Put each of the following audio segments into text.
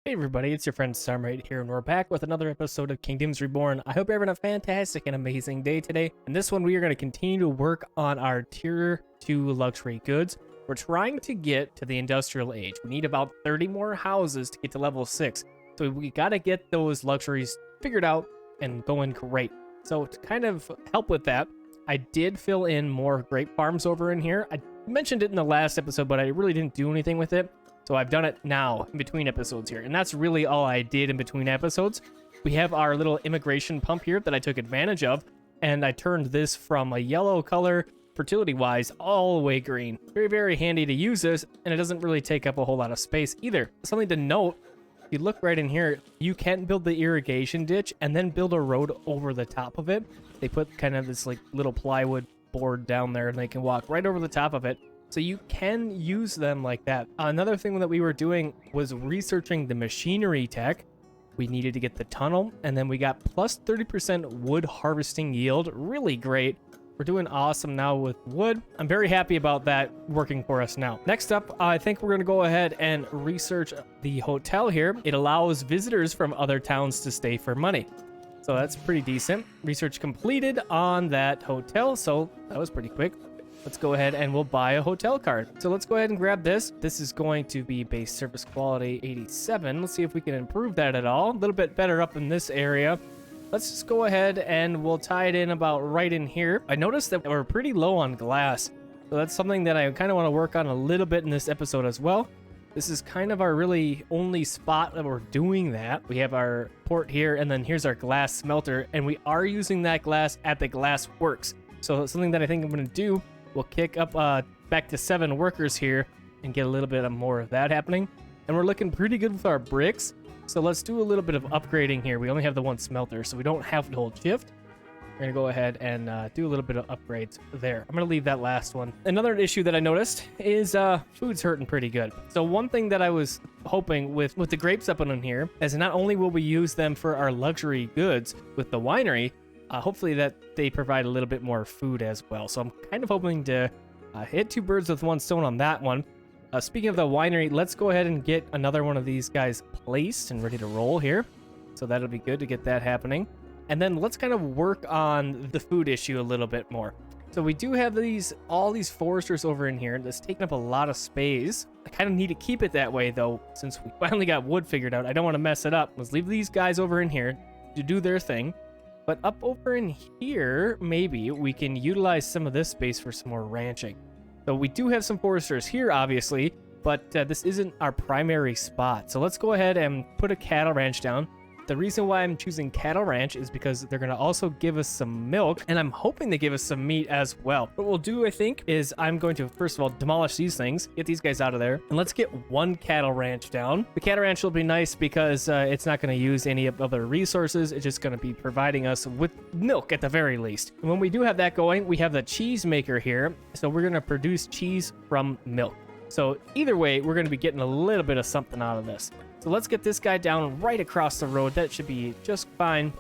Hey everybody, it's your friend Sarmate here, and we're back with another episode of Kingdoms Reborn. I hope you're having a fantastic and amazing day today. In this one, we are going to continue to work on our Tier 2 luxury goods. We're trying to get to the industrial age. We need about 30 more houses to get to level 6. So we got to get those luxuries figured out and going great. So to kind of help with that, I did fill in more grape farms over in here. I mentioned it in the last episode, but I really didn't do anything with it. So I've done it now in between episodes here. And that's really all I did in between episodes. We have our little immigration pump here that I took advantage of. And I turned this from a yellow color, fertility-wise, all the way green. Very, very handy to use this. And it doesn't really take up a whole lot of space either. Something to note, if you look right in here, you can build the irrigation ditch and then build a road over the top of it. They put kind of this like little plywood board down there and they can walk right over the top of it. So you can use them like that. Another thing that we were doing was researching the machinery tech. We needed to get the tunnel, and then we got plus 30% wood harvesting yield. Really great. We're doing awesome now with wood. I'm very happy about that working for us now. Next up, I think we're going to go ahead and research the hotel here. It allows visitors from other towns to stay for money. So that's pretty decent. Research completed on that hotel, so that was pretty quick. Let's go ahead and we'll buy a hotel card. So let's go ahead and grab this. This is going to be base service quality 87. Let's see if we can improve that at all. A little bit better up in this area. Let's just go ahead and we'll tie it in about right in here. I noticed that we're pretty low on glass. So that's something that I kind of want to work on a little bit in this episode as well. This is kind of our really only spot that we're doing that. We have our port here, and then here's our glass smelter, and we are using that glass at the glass works. So something that I think I'm going to do, we'll kick up back to 7 workers here and get a little bit more of that happening. And we're looking pretty good with our bricks. So let's do a little bit of upgrading here. We only have the one smelter, so we don't have to hold shift. We're going to go ahead and do a little bit of upgrades there. I'm going to leave that last one. Another issue that I noticed is food's hurting pretty good. So one thing that I was hoping with the grapes up in here is not only will we use them for our luxury goods with the winery, hopefully that they provide a little bit more food as well. So I'm kind of hoping to hit 2 birds with 1 stone on that one. Speaking of the winery, let's go ahead and get another one of these guys placed and ready to roll here. So that'll be good to get that happening. And then let's kind of work on the food issue a little bit more. So we do have all these foresters over in here that's taking up a lot of space. I kind of need to keep it that way though, since we finally got wood figured out. I don't want to mess it up. Let's leave these guys over in here to do their thing. But up over in here, maybe we can utilize some of this space for some more ranching. So we do have some foresters here, obviously, but this isn't our primary spot. So let's go ahead and put a cattle ranch down. The reason why I'm choosing cattle ranch is because they're going to also give us some milk, and I'm hoping they give us some meat as well. What we'll do, I think, is I'm going to, first of all, demolish these things, get these guys out of there, and let's get 1 cattle ranch down. The cattle ranch will be nice because it's not going to use any other resources. It's just going to be providing us with milk at the very least. And when we do have that going, we have the cheese maker here, so we're going to produce cheese from milk. So either way, we're going to be getting a little bit of something out of this. So let's get this guy down right across the road. That should be just fine.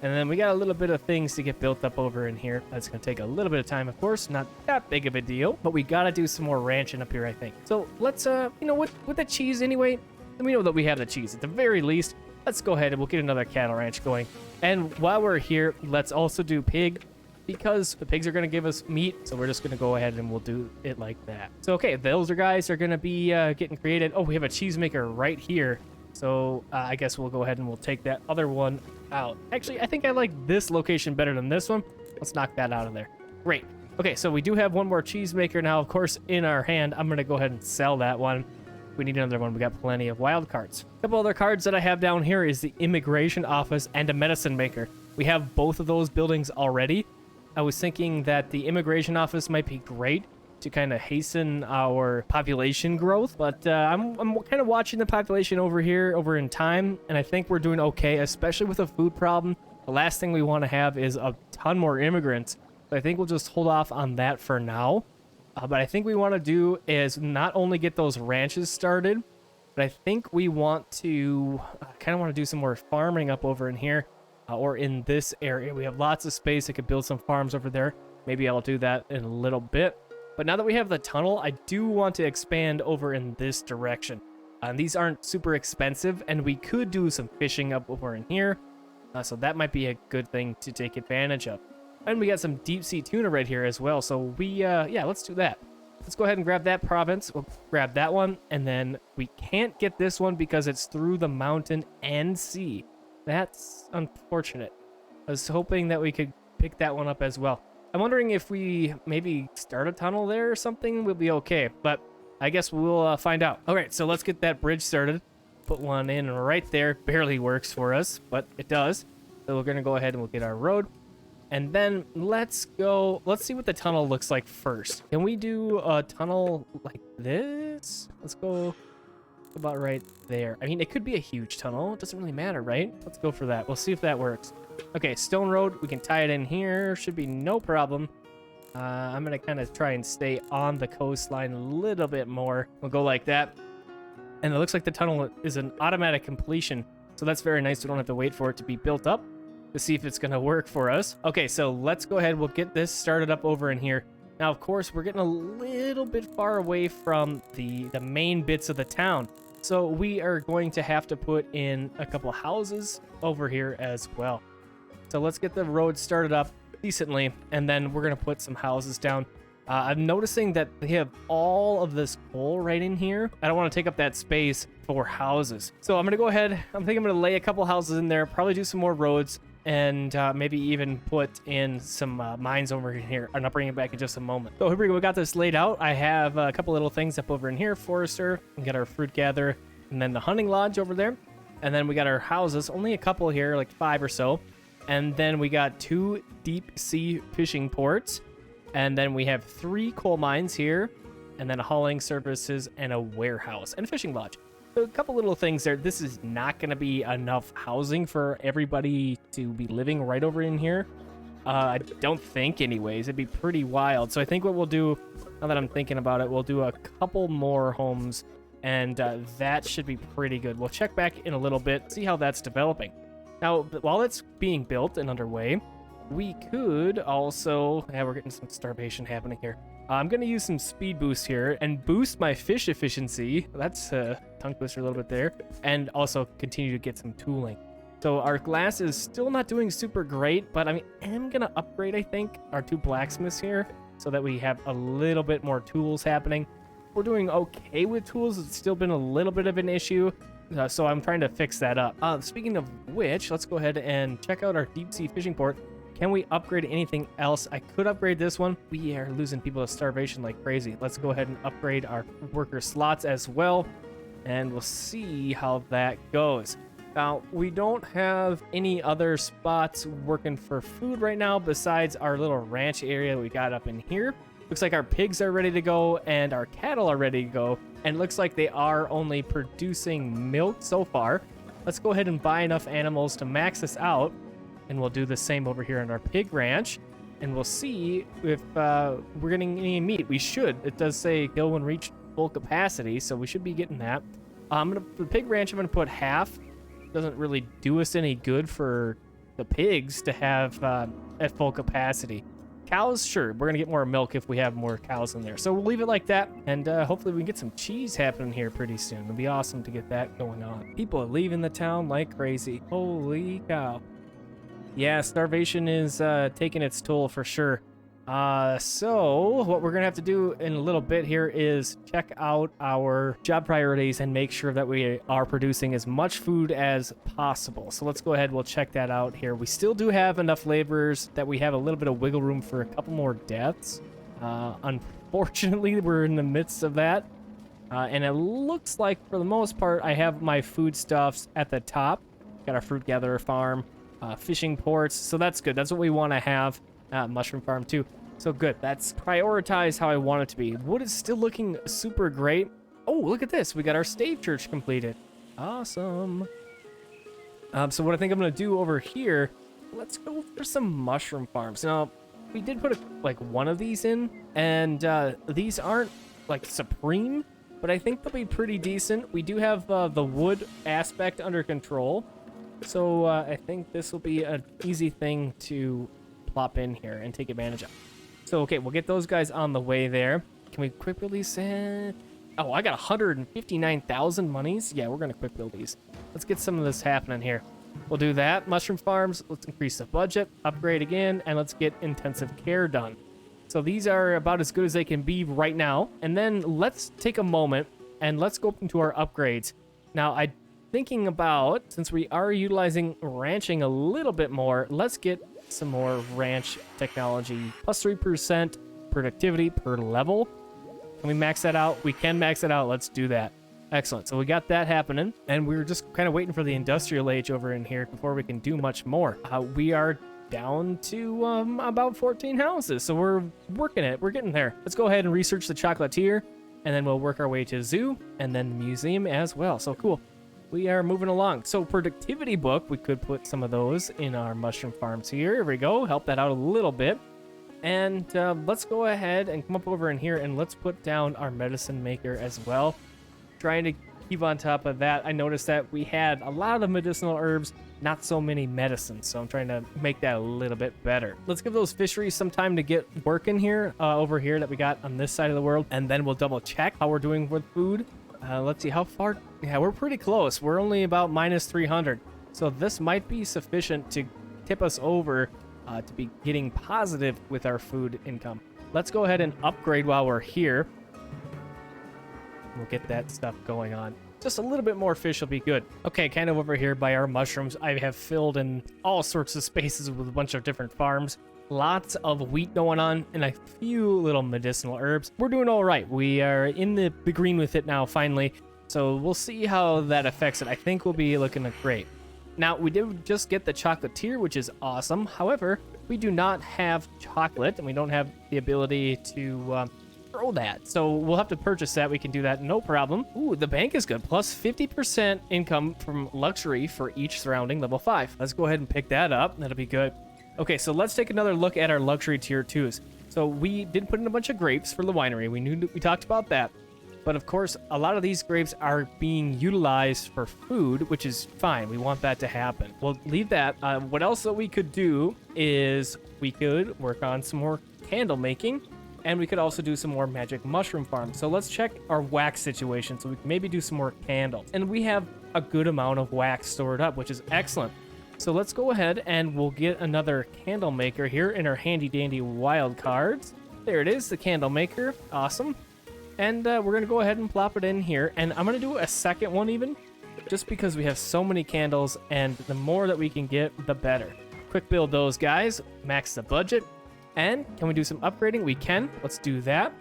And then we got a little bit of things to get built up over in here. That's going to take a little bit of time, of course. Not that big of a deal. But we got to do some more ranching up here, I think. So let's, with the cheese anyway, we know that we have the cheese. At the very least, let's go ahead and we'll get another cattle ranch going. And while we're here, let's also do pig, because the pigs are going to give us meat. So we're just going to go ahead and we'll do it like that. So, okay, those guys are going to be getting created. Oh, we have a cheese maker right here. So I guess we'll go ahead and we'll take that other one out. Actually, I think I like this location better than this one. Let's knock that out of there. Great. Okay, so we do have one more cheese maker now, of course, in our hand. I'm going to go ahead and sell that one. If we need another one, we got plenty of wild cards. A couple other cards that I have down here is the immigration office and a medicine maker. We have both of those buildings already. I was thinking that the immigration office might be great to kind of hasten our population growth, but I'm kind of watching the population over in time, and I think we're doing okay, especially with a food problem. The last thing we want to have is a ton more immigrants, so I think we'll just hold off on that for now. But I think we want to do is not only get those ranches started, but I think we want to kind of want to do some more farming up over in here, or in this area. We have lots of space. I could build some farms over there. Maybe I'll do that in a little bit. But now that we have the tunnel, I do want to expand over in this direction. And these aren't super expensive, and we could do some fishing up over in here. So that might be a good thing to take advantage of. And we got some deep sea tuna right here as well. So yeah, let's do that. Let's go ahead and grab that province. We'll grab that one, and then we can't get this one because it's through the mountain and sea. That's unfortunate. I was hoping that we could pick that one up as well. I'm wondering if we maybe start a tunnel there or something, we'll be okay. But I guess we'll find out. All right, so let's get that bridge started. Put one in right there. Barely works for us, but it does. So we're going to go ahead and we'll get our road. And then let's see what the tunnel looks like first. Can we do a tunnel like this? Let's go about right there. I mean, it could be a huge tunnel. It doesn't really matter, right? Let's go for that. We'll see if that works. Okay, stone road. We can tie it in here. Should be no problem. I'm going to kind of try and stay on the coastline a little bit more. We'll go like that. And it looks like the tunnel is an automatic completion. So that's very nice. We don't have to wait for it to be built up to see if it's going to work for us. Okay, so let's go ahead. We'll get this started up over in here. Now, of course, we're getting a little bit far away from the main bits of the town. So we are going to have to put in a couple houses over here as well. So let's get the road started up decently, and then we're going to put some houses down. I'm noticing that they have all of this coal right in here. I don't want to take up that space for houses. So I'm going to go ahead. I'm thinking I'm going to lay a couple houses in there, probably do some more roads, and maybe even put in some mines over here. And I'll bring it back in just a moment. So here we go. We got this laid out. I have a couple little things up over in here. Forester, and get our fruit gatherer, and then the hunting lodge over there. And then we got our houses. Only a couple here, like 5 or so. And then we got 2 deep sea fishing ports. And then we have 3 coal mines here. And then a hauling services and a warehouse and a fishing lodge. So a couple little things there. This is not going to be enough housing for everybody to be living right over in here. I don't think anyways. It'd be pretty wild. So I think what we'll do, now that I'm thinking about it, we'll do a couple more homes. And that should be pretty good. We'll check back in a little bit, see how that's developing. Now, while it's being built and underway, we could also... Yeah, we're getting some starvation happening here. I'm going to use some speed boost here and boost my fish efficiency. That's a tongue twister a little bit there. And also continue to get some tooling. So our glass is still not doing super great, but I am going to upgrade, I think, our 2 blacksmiths here so that we have a little bit more tools happening. We're doing okay with tools. It's still been a little bit of an issue. So I'm trying to fix that up. Speaking of which, let's go ahead and check out our deep sea fishing port. Can we upgrade anything else? I could upgrade this one. We are losing people to starvation like crazy. Let's go ahead and upgrade our worker slots as well. And we'll see how that goes. Now, we don't have any other spots working for food right now besides our little ranch area we got up in here. Looks like our pigs are ready to go and our cattle are ready to go. And looks like they are only producing milk so far. Let's go ahead and buy enough animals to max this out. And we'll do the same over here in our pig ranch. And we'll see if we're getting any meat. We should. It does say kill when reached full capacity, so we should be getting that. For the pig ranch, I'm going to put half. Doesn't really do us any good for the pigs to have at full capacity. Cows, sure. We're going to get more milk if we have more cows in there. So we'll leave it like that. And hopefully we can get some cheese happening here pretty soon. It'll be awesome to get that going on. People are leaving the town like crazy. Holy cow. Yeah, starvation is taking its toll for sure. So what we're going to have to do in a little bit here is check out our job priorities and make sure that we are producing as much food as possible. So let's go ahead. We'll check that out here. We still do have enough laborers that we have a little bit of wiggle room for a couple more deaths. Unfortunately, we're in the midst of that. And it looks like for the most part, I have my foodstuffs at the top. Got our fruit gatherer farm. Fishing ports, so that's good. That's what we want to have. Mushroom farm too. So good. That's prioritized how I want it to be. Wood is still looking super great. Oh, look at this. We got our stave church completed. Awesome. So what I think I'm going to do over here, let's go for some mushroom farms. Now, we did put like one of these in, and these aren't like supreme, but I think they'll be pretty decent. We do have the wood aspect under control. So I think this will be an easy thing to plop in here and take advantage of. So, okay, we'll get those guys on the way there. Can we quick release it? Oh, I got 159,000 monies. Yeah, we're going to quick build these. Let's get some of this happening here. We'll do that. Mushroom farms. Let's increase the budget, upgrade again, and let's get intensive care done. So these are about as good as they can be right now. And then let's take a moment and let's go into our upgrades. Now, I'm thinking about, since we are utilizing ranching a little bit more, let's get some more ranch technology. Plus 3% productivity per level. Can we max that out? We can max it out. Let's do that. Excellent. So we got that happening, and we were just kind of waiting for the industrial age over in here before we can do much more. We are down to about 14 houses, so we're working it. We're getting there. Let's go ahead and research the chocolatier, and then we'll work our way to zoo and then the museum as well. So cool. We are moving along. So productivity book, we could put some of those in our mushroom farms here. Here we go. Help that out a little bit. And let's go ahead and come up over in here, and let's put down our medicine maker as well. Trying to keep on top of that. I noticed that we had a lot of the medicinal herbs, not so many medicines, so I'm trying to make that a little bit better. Let's give those fisheries some time to get working here, over here that we got on this side of the world, and then we'll double check how we're doing with food. Let's see how far. Yeah, we're pretty close. We're only about minus 300, so this might be sufficient to tip us over to be getting positive with our food income. Let's go ahead and upgrade while we're here. We'll get that stuff going on. Just a little bit more fish will be good. Okay, kind of over here by our mushrooms, I have filled in all sorts of spaces with a bunch of different farms. Lots of wheat going on and a few little medicinal herbs. We're doing all right. We are in the green with it now, finally. So we'll see how that affects it. I think we'll be looking great. Now, we did just get the chocolatier, which is awesome. However, we do not have chocolate, and we don't have the ability to grow that. So we'll have to purchase that. We can do that, no problem. Ooh, the bank is good. Plus 50% income from luxury for each surrounding level 5. Let's go ahead and pick that up. That'll be good. Okay, so let's take another look at our luxury tier 2s. So we did put in a bunch of grapes for the winery. We talked about that. But of course, a lot of these grapes are being utilized for food, which is fine. We want that to happen. We'll leave that. What else that we could do is we could work on some more candle making, and we could also do some more magic mushroom farms. So let's check our wax situation so we can maybe do some more candles. And we have a good amount of wax stored up, which is excellent. So let's go ahead and we'll get another candle maker here in our handy dandy wild cards. There it is, the candle maker. Awesome. And we're going to go ahead and plop it in here. And I'm going to do a second one even, just because we have so many candles, and the more that we can get, the better. Quick build those guys, max the budget. And can we do some upgrading? We can. Let's do that.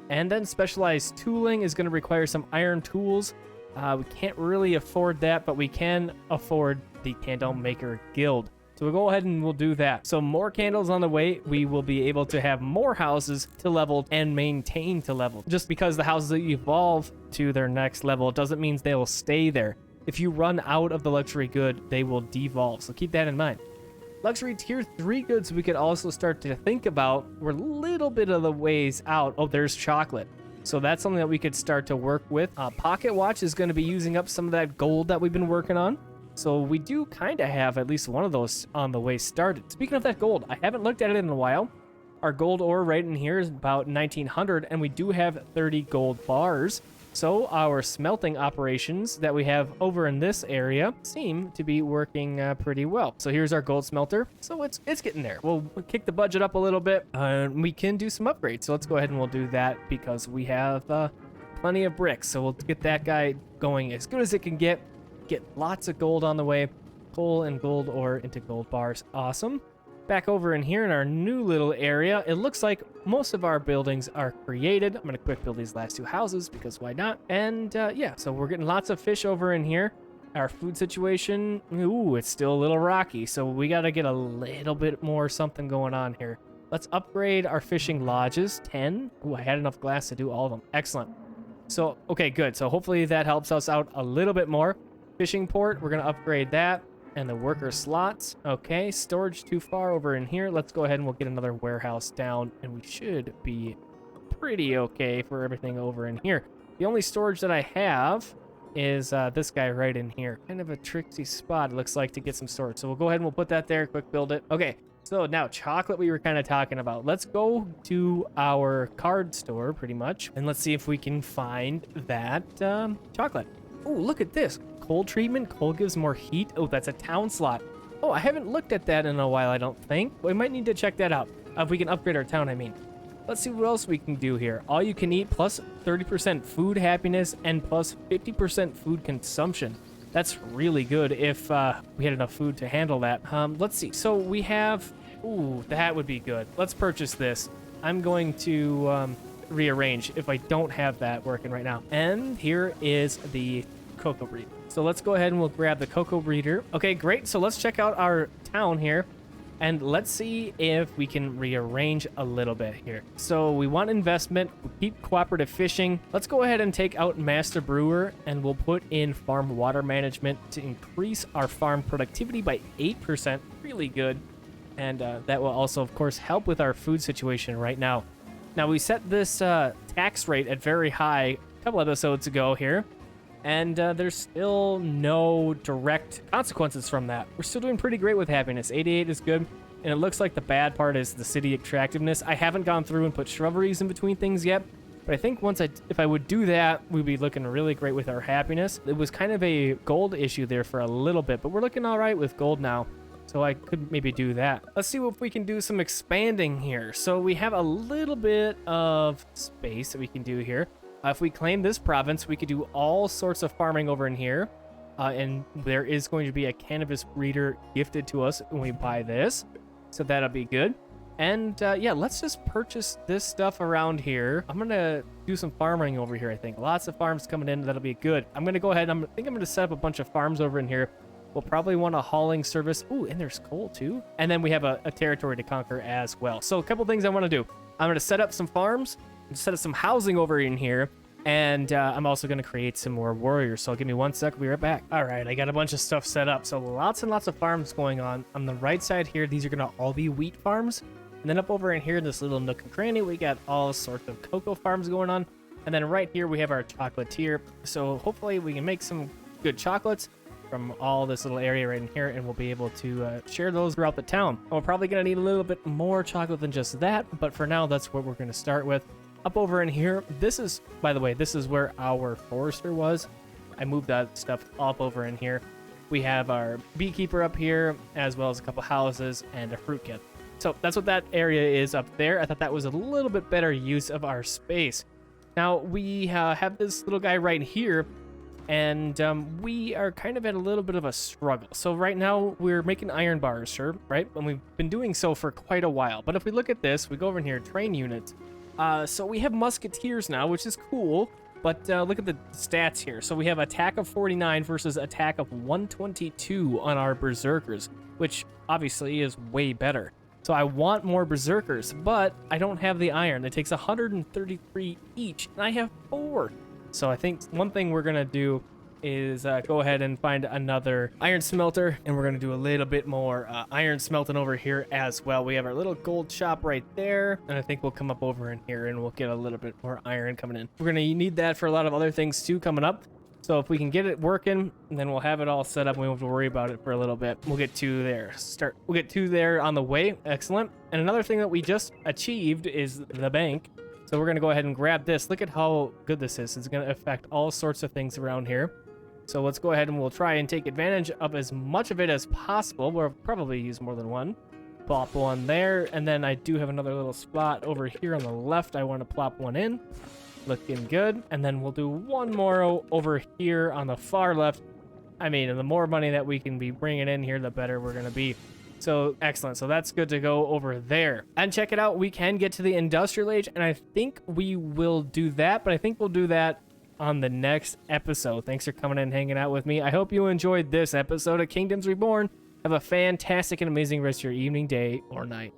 And then specialized tooling is going to require some iron tools. We can't really afford that, but we can afford the candle maker guild. So we'll go ahead and we'll do that. So more candles on the way. We will be able to have more houses to level and maintain to level. Just because the houses evolve to their next level doesn't mean they will stay there. If you run out of the luxury good, they will devolve. So keep that in mind. Luxury tier 3 goods we could also start to think about. We're a little bit of the ways out. Oh, there's chocolate. So that's something that we could start to work with. Pocket watch is going to be using up some of that gold that we've been working on. So we do kind of have at least one of those on the way started. Speaking of that gold, I haven't looked at it in a while. Our gold ore right in here is about 1900, and we do have 30 gold bars. So our smelting operations that we have over in this area seem to be working pretty well. So here's our gold smelter. So it's getting there. We'll kick the budget up a little bit, and we can do some upgrades. So let's go ahead and we'll do that because we have plenty of bricks. So we'll get that guy going as good as it can get. Get lots of gold on the way. Coal and gold ore into gold bars. Awesome. Back over in here in our new little area, it looks like most of our buildings are created. I'm going to quick build these last 2 houses because why not? And yeah, so we're getting lots of fish over in here. Our food situation, ooh, it's still a little rocky. So we got to get a little bit more something going on here. Let's upgrade our fishing lodges. 10. Ooh, I had enough glass to do all of them. Excellent. So, okay, good. So hopefully that helps us out a little bit more. Fishing port, we're going to upgrade that. And the worker slots. Okay, storage too far over in here. Let's go ahead and we'll get another warehouse down. And we should be pretty okay for everything over in here. The only storage that I have is this guy right in here. Kind of a tricksy spot, it looks like, to get some storage. So we'll go ahead and we'll put that there. Quick build it. Okay, So now chocolate we were kind of talking about. Let's go to our card store pretty much. And let's see if we can find that chocolate. Oh, look at this. Cold treatment. Cold gives more heat. Oh, that's a town slot. Oh, I haven't looked at that in a while, I don't think. We might need to check that out. If we can upgrade our town, I mean. Let's see what else we can do here. All you can eat plus 30% food happiness and plus 50% food consumption. That's really good if we had enough food to handle that. Let's see. So we have... Ooh, that would be good. Let's purchase this. I'm going to rearrange if I don't have that working right now. And here is the cocoa breeder. So let's go ahead and we'll grab the cocoa breeder. Okay, great. So let's check out our town here. And let's see if we can rearrange a little bit here. So we want investment. We keep cooperative fishing. Let's go ahead and take out Master Brewer, and we'll put in farm water management to increase our farm productivity by 8%. Really good. And that will also, of course, help with our food situation right now. Now, we set this tax rate at very high a couple episodes ago here. And there's still no direct consequences from that. We're still doing pretty great with happiness. 88 is good. And it looks like the bad part is the city attractiveness. I haven't gone through and put shrubberies in between things yet. But I think if I would do that, we'd be looking really great with our happiness. It was kind of a gold issue there for a little bit. But we're looking all right with gold now. So I could maybe do that. Let's see if we can do some expanding here. So we have a little bit of space that we can do here. If we claim this province, we could do all sorts of farming over in here. And there is going to be a cannabis breeder gifted to us when we buy this. So that'll be good. And yeah, let's just purchase this stuff around here. I'm going to do some farming over here, I think. Lots of farms coming in. That'll be good. I'm going to go ahead. I think I'm going to set up a bunch of farms over in here. We'll probably want a hauling service. Ooh, and there's coal too. And then we have a territory to conquer as well. So a couple things I want to do. I'm going to set up some farms. Set up some housing over in here, and I'm also going to create some more warriors. So give me 1 sec, we'll be right back. All right, I got a bunch of stuff set up. So lots and lots of farms going on. On the right side here, these are going to all be wheat farms. And then up over in here, in this little nook and cranny, we got all sorts of cocoa farms going on. And then right here, we have our chocolatier. So hopefully we can make some good chocolates from all this little area right in here, and we'll be able to share those throughout the town. And we're probably going to need a little bit more chocolate than just that, but for now, that's what we're going to start with. Up over in here, this is, by the way, this is where our forester was. I moved that stuff up over in here. We have our beekeeper up here, as well as a couple houses and a fruit kit. So that's what that area is up there. I thought that was a little bit better use of our space. Now, we have this little guy right here, and we are kind of at a little bit of a struggle. So right now, we're making iron bars, sure, right? And we've been doing so for quite a while. But if we look at this, we go over in here, train units. So we have musketeers now, which is cool, but look at the stats here. So we have attack of 49 versus attack of 122 on our berserkers, which obviously is way better. So I want more berserkers, but I don't have the iron. It takes 133 each, and I have 4. So I think one thing we're going to do is go ahead and find another iron smelter, and we're going to do a little bit more iron smelting over here as well. We have our little gold shop right there, and I think we'll come up over in here and we'll get a little bit more iron coming in. We're going to need that for a lot of other things too coming up. So if we can get it working, then we'll have it all set up and we won't have to worry about it for a little bit. We'll get 2 there. We'll get 2 there on the way. Excellent. And another thing that we just achieved is the bank. So we're going to go ahead and grab this. Look at how good this is. It's going to affect all sorts of things around here. So let's go ahead and we'll try and take advantage of as much of it as possible. We'll probably use more than one. Plop one there. And then I do have another little spot over here on the left. I want to plop one in. Looking good. And then we'll do one more over here on the far left. I mean, the more money that we can be bringing in here, the better we're going to be. So excellent. So that's good to go over there. And check it out. We can get to the industrial age. And I think we will do that. But I think we'll do that on the next episode. Thanks for coming in and hanging out with me. I hope you enjoyed this episode of Kingdoms Reborn. Have a fantastic and amazing rest of your evening, day, or night.